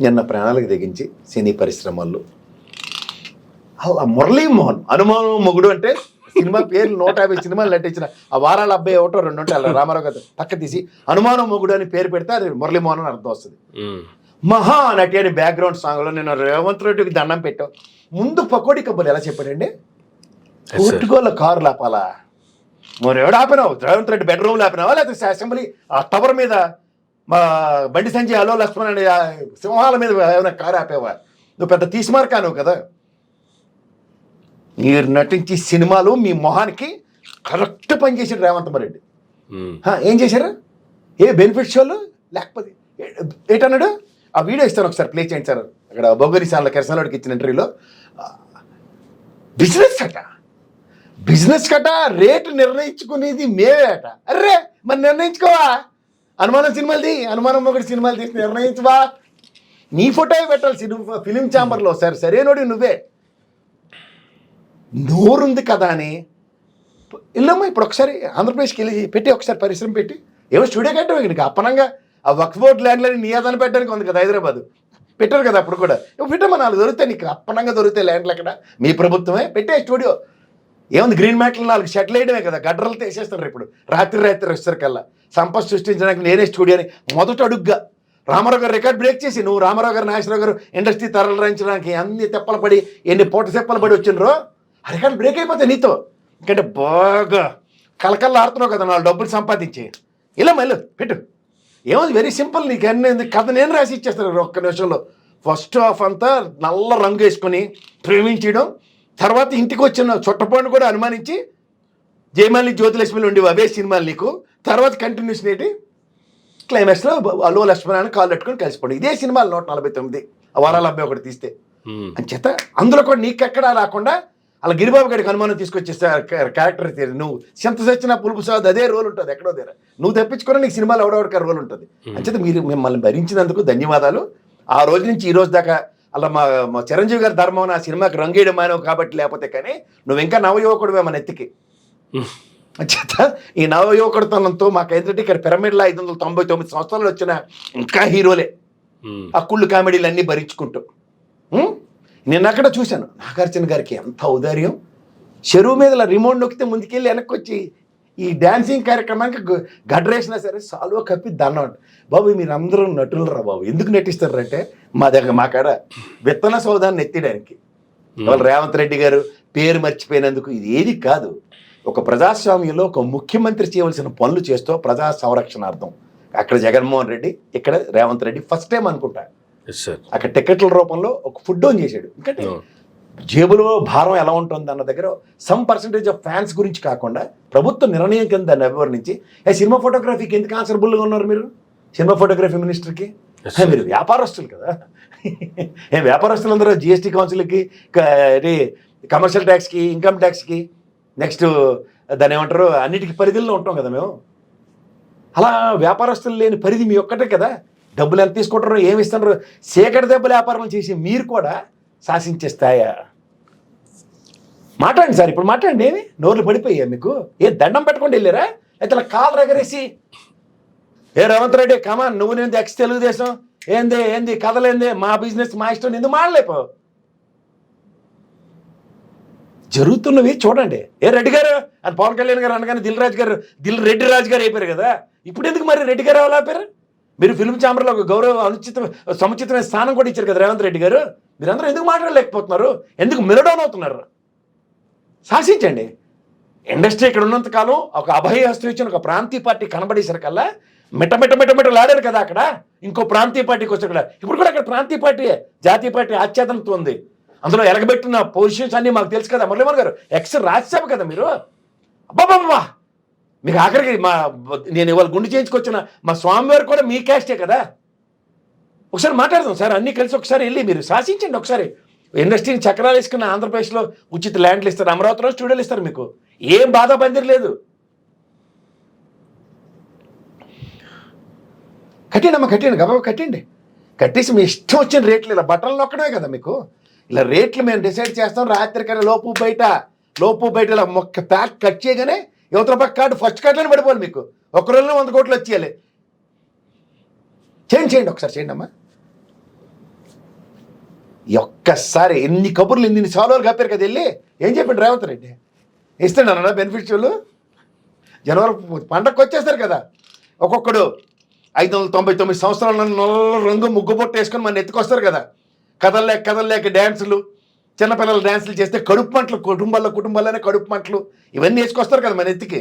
నిన్న ప్రాణాలకు తెగించి సినీ పరిశ్రమల్లో అలా మురళీమోహన్ అనుమానం మొగుడు అంటే సినిమా పేర్లు 150 సినిమాలు నటించిన ఆ వారాల అబ్బాయి ఒకటో 2 ఉంటాయి అలా రామారావు గారు పక్క తీసి అనుమానం మొగుడు అని పేరు పెడితే అది మురళీమోహన్ అని అర్థం వస్తుంది. మహా నటి అని బ్యాక్గ్రౌండ్ సాంగ్లో నేను రేవంత్ రెడ్డికి దండం పెట్టావు. ముందు పకోడీ కబ్బులు ఎలా చెప్పాడండి, కోర్టుగోళ్ళ కారు లాపాలా, మరి ఎవడు ఆపినావు? రేవంత్ రెడ్డి బెడ్రూమ్లో ఆపినావా లేకపోతే అసెంబ్లీ ఆ టవర్ మీద మా బండి సంజయ్ అలో లక్ష్మణ్ అనే సింహాల మీద ఏమైనా కారు ఆపేవా? నువ్వు పెద్ద తీసిమార్కాను కదా. మీరు నటించి సినిమాలు మీ మొహానికి కరెక్ట్ పని చేశాడు రేవంత్ రెడ్డి. ఏం చేశారు? ఏ బెనిఫిట్ షోలు లేకపోతే ఏంటన్నాడు? ఆ వీడియో ఇస్తాను ఒకసారి ప్లే చేయండి సార్. అక్కడ బొగ్గరి సార్ల కెరసనోడికి ఇచ్చిన ఇంటర్వ్యూలో బిజినెస్ కట రేటు నిర్ణయించుకునేది మేమే అట. అర్రే మరి నిర్ణయించుకోవా? అనుమానం సినిమాలది, అనుమానం ఒకటి సినిమాలు తీసి నిర్ణయించవా? నీ ఫోటో పెట్టాలి ఫిలిం ఛాంబర్లో. సార్ సరేనోడి నువ్వే నోరుంది కదా అని వెళ్ళమ్మా. ఇప్పుడు ఒకసారి ఆంధ్రప్రదేశ్కి వెళ్ళి పెట్టి ఒకసారి పరిశ్రమ పెట్టి ఏమో స్టూడియో కట్టడం ఇక్కడ అప్పనంగా ఆ వక్ఫ్ బోర్డ్ ల్యాండ్లని నియాదాన్ని పెట్టడానికి ఉంది కదా హైదరాబాద్ పెట్టారు కదా అప్పుడు కూడా. పెట్టమ్మా 4 దొరుకుతాయి నీకు అప్పనంగా దొరుకుతాయి ల్యాండ్లు అక్కడ. మీ ప్రభుత్వమే పెట్టే స్టూడియో ఏముంది, గ్రీన్ మ్యాట్లు 4 షెట్లు వేయడమే కదా, గడ్డలతో వేసేస్తారు. ఇప్పుడు రాత్రి వచ్చేసరి కల్లా సంపద సృష్టించడానికి నేనే స్టూడియోని మొదట అడుగ్గా రామారావు గారు రికార్డ్ బ్రేక్ చేసి నువ్వు రామారావు గారు నాగేశ్వరరావు గారు ఇండస్ట్రీ తరలించడానికి అన్ని తెప్పలు పడి ఎన్ని పూట తెప్పలు పడి వచ్చిండ్రో ఆ రికార్డ్ బ్రేక్ అయిపోతాయి నీతో. ఎందుకంటే బాగా కలకల్లా ఆడుతున్నావు కదా 4 డబ్బులు సంపాదించి. ఇలా మళ్ళీ పెట్టు. ఏముంది వెరీ సింపుల్. నీకు అన్నీ కథ నేను రాసి ఇచ్చేస్తాను ఒక్క నిమిషంలో. ఫస్ట్ హాఫ్ అంతా నల్ల రంగు వేసుకొని ప్రేమించడం, తర్వాత ఇంటికి వచ్చిన చుట్టపోని కూడా అనుమానించి జయమాలి జ్యోతిలక్ష్మిలు ఉండేవి అవే సినిమాలు నీకు. తర్వాత కంటిన్యూషన్ ఏంటి క్లైమాక్స్లో అల్లు లక్ష్మణ్ కాళ్ళు పెట్టుకొని కలిసిపోండి. ఇదే సినిమాలు 149 వారాల అబ్బాయి ఒకటి తీస్తే అని చేత అందులో కూడా నీకెక్కడా రాకుండా అలా గిరిబాబు గారికి అనుమానం తీసుకొచ్చేస్తే క్యారెక్టర్ తీరు. నువ్వు చింత సచ్చిన పులుపు సాద్ అదే రోల్ ఉంటుంది ఎక్కడో దగ్గర. నువ్వు తెప్పించుకుని నీకు సినిమాలు ఎవడెవరికి రోల్ ఉంటుంది. అంచేత మీరు మిమ్మల్ని భరించినందుకు ధన్యవాదాలు. ఆ రోజు నుంచి ఈ రోజు దాకా అలా మా చిరంజీవి గారి ధర్మం ఆ సినిమాకి రంగేయడం మానవు కాబట్టి, లేకపోతే కానీ నువ్వు ఇంకా నవయువకుడివే మన ఎత్తికి. అంచేత ఈ నవయువకుడితనంతో మాకు ఏంటంటే ఇక్కడ పిరమిడ్లో 599 సంవత్సరాలు వచ్చిన ఇంకా హీరోలే ఆ కుళ్ళు కామెడీలు అన్నీ భరించుకుంటూ. నేను అక్కడ చూశాను నాగార్జున గారికి ఎంత ఔదార్యం. చెరువు మీద రిమోట్ నొక్కితే ముందుకెళ్ళి వెనక్కి వచ్చి ఈ డాన్సింగ్ కార్యక్రమానికి గడ్రేసినా సరే సాల్వ కప్పి దండం అంట. బాబు మీరు అందరూ నటులు రా బాబు, ఎందుకు నటిస్తారంటే మా కాడ విత్తన సౌదాన్ని ఎత్తడానికి వాళ్ళు రేవంత్ రెడ్డి గారు పేరు మర్చిపోయినందుకు ఇది ఏది కాదు. ఒక ప్రజాస్వామ్యంలో ఒక ముఖ్యమంత్రి చేయవలసిన పనులు చేస్తూ ప్రజా సంరక్షణార్థం అక్కడ జగన్మోహన్ రెడ్డి, ఇక్కడ రేవంత్ రెడ్డి ఫస్ట్ టైం అనుకుంటా అక్కడ టికెట్ల రూపంలో ఒక ఫుడ్ ఆన్ చేశాడు. ఎందుకంటే జేబులో భారం ఎలా ఉంటుంది అన్న దగ్గర సమ్ పర్సంటేజ్ ఆఫ్ ఫ్యాన్స్ గురించి కాకుండా ప్రభుత్వ నిర్ణయం కింద దాన్ని వివరించి సినిమా ఫోటోగ్రఫీకి ఎందుకు ఆన్సరబుల్గా ఉన్నారు మీరు? సినిమా ఫోటోగ్రఫీ మినిస్టర్కి మీరు వ్యాపారస్తులు కదా. వ్యాపారస్తులందరూ జిఎస్టీ కౌన్సిల్కి, కమర్షియల్ ట్యాక్స్కి, ఇన్కమ్ ట్యాక్స్కి, నెక్స్ట్ దాన్ని ఏమంటారు అన్నిటికీ పరిధిలో ఉంటాం కదా మేము. అలా వ్యాపారస్తులు లేని పరిధి మీ ఒక్కటే కదా. డబ్బులు ఎంత తీసుకుంటారో ఏమి ఇస్తున్నారు సేకటి దెబ్బలు వ్యాపారం చేసి మీరు కూడా శాసించేస్తాయా? మాట్లాడండి సార్, ఇప్పుడు మాట్లాడండి. ఏమి నోర్లు పడిపోయా మీకు? దండం పెట్టకుండా వెళ్ళారా? అయితే అలా కాలు రగరేసి రేవంత్ రెడ్డి కమాన్ నువ్వు నేను ఎక్స్ తెలుగుదేశం ఏంది కథలేంది మా బిజినెస్ మా ఇష్టం ఎందుకు మాడలేపో. జరుగుతున్నవి చూడండి. రెడ్డి గారు అని పవన్ కళ్యాణ్ గారు అనగానే రెడ్డి రాజు గారు అయిపోయారు కదా. ఇప్పుడు ఎందుకు మరి రెడ్డి గారు ఎవరు ఆపారు? మీరు ఫిల్మ్ ఛాంబర్లో ఒక గౌరవ సముచితమైన స్థానం కూడా ఇచ్చారు కదా రేవంత్ రెడ్డి గారు. మీరందరూ ఎందుకు మాట్లాడలేకపోతున్నారు? ఎందుకు మిరడౌన్ అవుతున్నారు? శాసించండి. ఇండస్ట్రీ ఇక్కడ ఉన్నంతకాలం ఒక అభయహస్తం ఇచ్చిన ఒక ప్రాంతీయ పార్టీ కనబడేసరికల్లా మిట్టలాడారు కదా అక్కడ. ఇంకో ప్రాంతీయ పార్టీకి వచ్చారు కదా. ఇప్పుడు కూడా అక్కడ ప్రాంతీయ పార్టీ జాతీయ పార్టీ ఆచ్ఛాదనతో ఉంది. అందులో ఎలగబెట్టిన పొజిషన్స్ అన్నీ మాకు తెలుసు కదా. మురళీమోహన్ గారు ఎక్స్ రాజ్యసభ కదా మీరు. అబ్బాబ్బా మీకు ఆఖరికి నేను ఇవాళ గుండె చేయించుకొచ్చిన మా స్వామివారు కూడా మీ క్యాస్టే కదా. ఒకసారి మాట్లాడదాం సార్, అన్నీ కలిసి ఒకసారి వెళ్ళి మీరు శాసించండి. ఒకసారి ఇండస్ట్రీని చక్రాలు వేసుకున్న ఆంధ్రప్రదేశ్లో ఉచిత ల్యాండ్లు ఇస్తారు, అమరావతిలో స్టూడియోలు ఇస్తారు. మీకు ఏం బాధ బందిరి లేదు. కట్టండి గబాబు కట్టేసి మీ ఇష్టం వచ్చిన రేట్లు ఇలా బట్టలు నొక్కడమే కదా మీకు. ఇలా రేట్లు మేము డిసైడ్ చేస్తాం. రాత్రికైనా లోపు బయట ఇలా మొక్క ప్యాక్ కట్ చేయగానే యువతల పక్క కార్డు ఫస్ట్ కార్డులోనే పడిపోవాలి మీకు. ఒక్క రోజులో 100 కోట్లు వచ్చేయాలి. చేయండి ఒకసారి చేయండి అమ్మా. ఒక్కసారి ఎన్ని కబుర్లు ఎన్ని సాల్వలు కప్పారు కదా వెళ్ళి ఏం చెప్పండి రేవంత్ రెడ్డి ఇస్తున్నాను బెనిఫిట్స్లు జనవరి పండగకి వచ్చేస్తారు కదా ఒక్కొక్కడు 599 సంవత్సరాల రంగు ముగ్గు పొట్టు వేసుకొని మన ఎత్తుకొస్తారు కదా కదల్లేక డ్యాన్సులు చిన్నపిల్లలు డ్యాన్సులు చేస్తే కడుపు మంటలు కుటుంబాల్లోనే కడుపు మంటలు ఇవన్నీ వేసుకొస్తారు కదా మన ఎత్తికి